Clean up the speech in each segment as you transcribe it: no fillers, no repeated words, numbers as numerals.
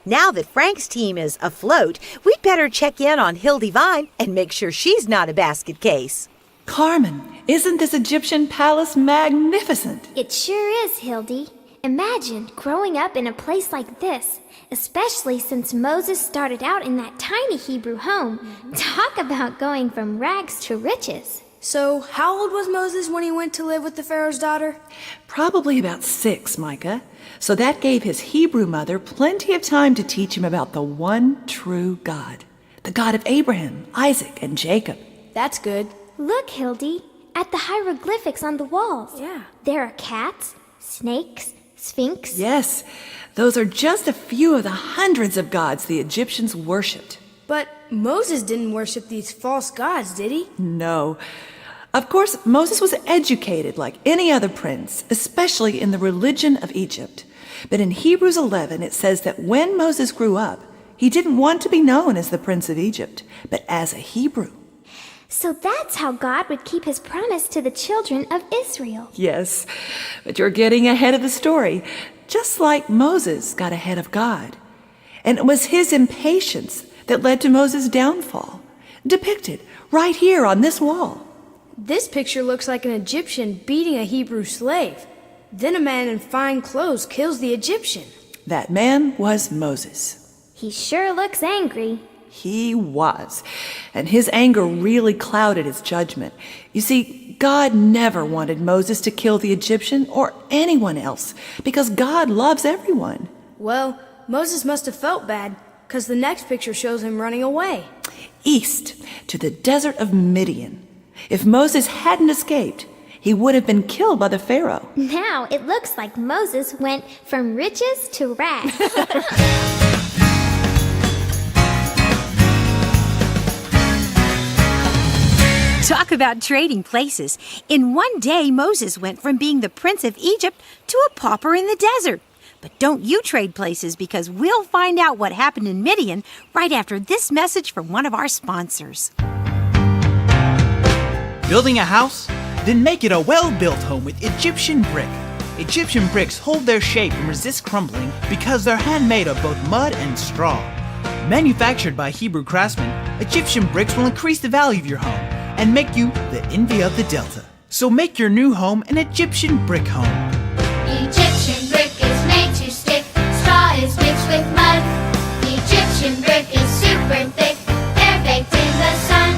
Now that Frank's team is afloat, we'd better check in on Hildy Vine and make sure she's not a basket case. Carmen, isn't this Egyptian palace magnificent? It sure is, Hildy. Imagine growing up in a place like this, especially since Moses started out in that tiny Hebrew home. Talk about going from rags to riches. So, how old was Moses when he went to live with the Pharaoh's daughter? Probably about 6, Micah. So that gave his Hebrew mother plenty of time to teach him about the one true God, the God of Abraham, Isaac, and Jacob. That's good. Look, Hildy, at the hieroglyphics on the walls. Yeah. There are cats, snakes, sphinx. Yes, those are just a few of the hundreds of gods the Egyptians worshipped. But Moses didn't worship these false gods, did he? No. Of course, Moses was educated like any other prince, especially in the religion of Egypt. But in Hebrews 11, it says that when Moses grew up, he didn't want to be known as the Prince of Egypt, but as a Hebrew. So that's how God would keep his promise to the children of Israel. Yes, but you're getting ahead of the story, just like Moses got ahead of God. And it was his impatience that led to Moses' downfall, depicted right here on this wall. This picture looks like an Egyptian beating a Hebrew slave. Then a man in fine clothes kills the Egyptian. That man was Moses. He sure looks angry. He was, and his anger really clouded his judgment. You see, God never wanted Moses to kill the Egyptian or anyone else, because God loves everyone. Well, Moses must have felt bad, because the next picture shows him running away. East, to the desert of Midian. If Moses hadn't escaped, he would have been killed by the Pharaoh. Now it looks like Moses went from riches to rags. Talk about trading places. In one day, Moses went from being the prince of Egypt to a pauper in the desert. But don't you trade places, because we'll find out what happened in Midian right after this message from one of our sponsors. Building a house? Then make it a well-built home with Egyptian brick. Egyptian bricks hold their shape and resist crumbling because they're handmade of both mud and straw. Manufactured by Hebrew craftsmen, Egyptian bricks will increase the value of your home and make you the envy of the Delta. So make your new home an Egyptian brick home. Egyptian brick is made to stick. Straw is mixed with mud. Egyptian brick is super thick. They're baked in the sun.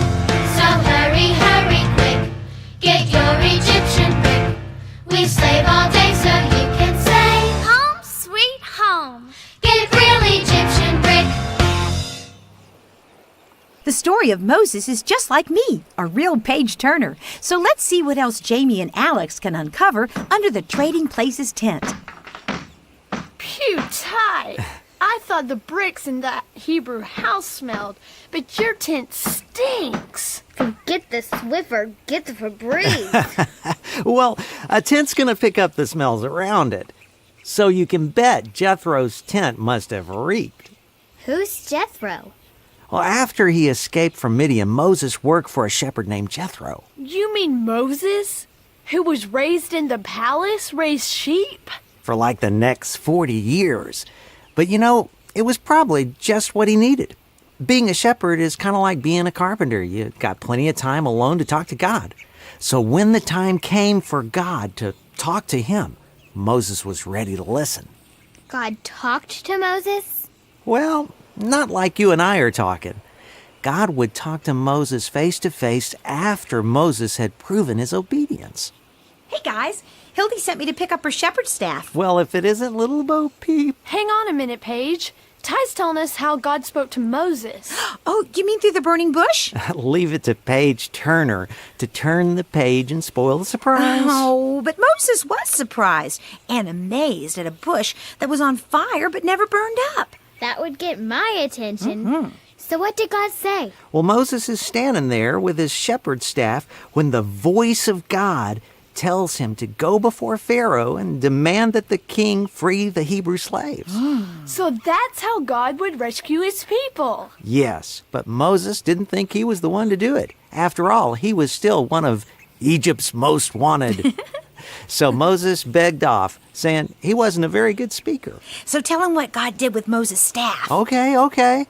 So hurry, hurry, quick. Get your Egyptian brick. We slave all day so you can say, home sweet home. Get real Egyptian brick. The story of Moses is just like me, a real page-turner. So let's see what else Jamie and Alex can uncover under the Trading Places tent. Phew, Ty! I thought the bricks in that Hebrew house smelled, but your tent stinks. Forget the Swiffer, get the Febreze. Well, a tent's gonna pick up the smells around it. So you can bet Jethro's tent must have reeked. Who's Jethro? Well, after he escaped from Midian, Moses worked for a shepherd named Jethro. You mean Moses? Who was raised in the palace, raised sheep? For like the next 40 years. But you know, it was probably just what he needed. Being a shepherd is kind of like being a carpenter. You got plenty of time alone to talk to God. So when the time came for God to talk to him, Moses was ready to listen. God talked to Moses? Well, not like you and I are talking. God would talk to Moses face to face after Moses had proven his obedience. Hey guys, Hildy sent me to pick up her shepherd staff. Well, if it isn't Little Bo Peep. Hang on a minute, Paige. Ty's telling us how God spoke to Moses. Oh, you mean through the burning bush? Leave it to Paige Turner to turn the page and spoil the surprise. Oh, but Moses was surprised and amazed at a bush that was on fire but never burned up. That would get my attention. So what did God say? Well, Moses is standing there with his shepherd staff when the voice of God tells him to go before Pharaoh and demand that the king free the Hebrew slaves. So that's how God would rescue his people. Yes, but Moses didn't think he was the one to do it. After all, he was still one of Egypt's most wanted. So Moses begged off, saying he wasn't a very good speaker. So tell him what God did with Moses' staff. Okay.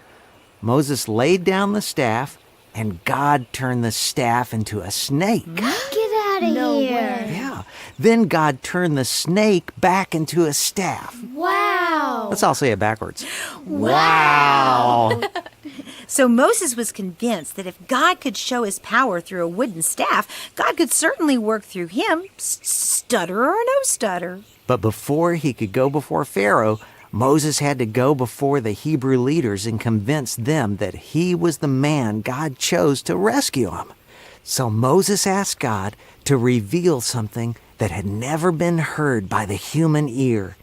Moses laid down the staff, and God turned the staff into a snake. Get out of here. Yeah. Then God turned the snake back into a staff. Wow. Let's all say it backwards. Wow. So Moses was convinced that if God could show his power through a wooden staff, God could certainly work through him, stutter or no stutter. But before he could go before Pharaoh, Moses had to go before the Hebrew leaders and convince them that he was the man God chose to rescue him. So Moses asked God to reveal something that had never been heard by the human ear.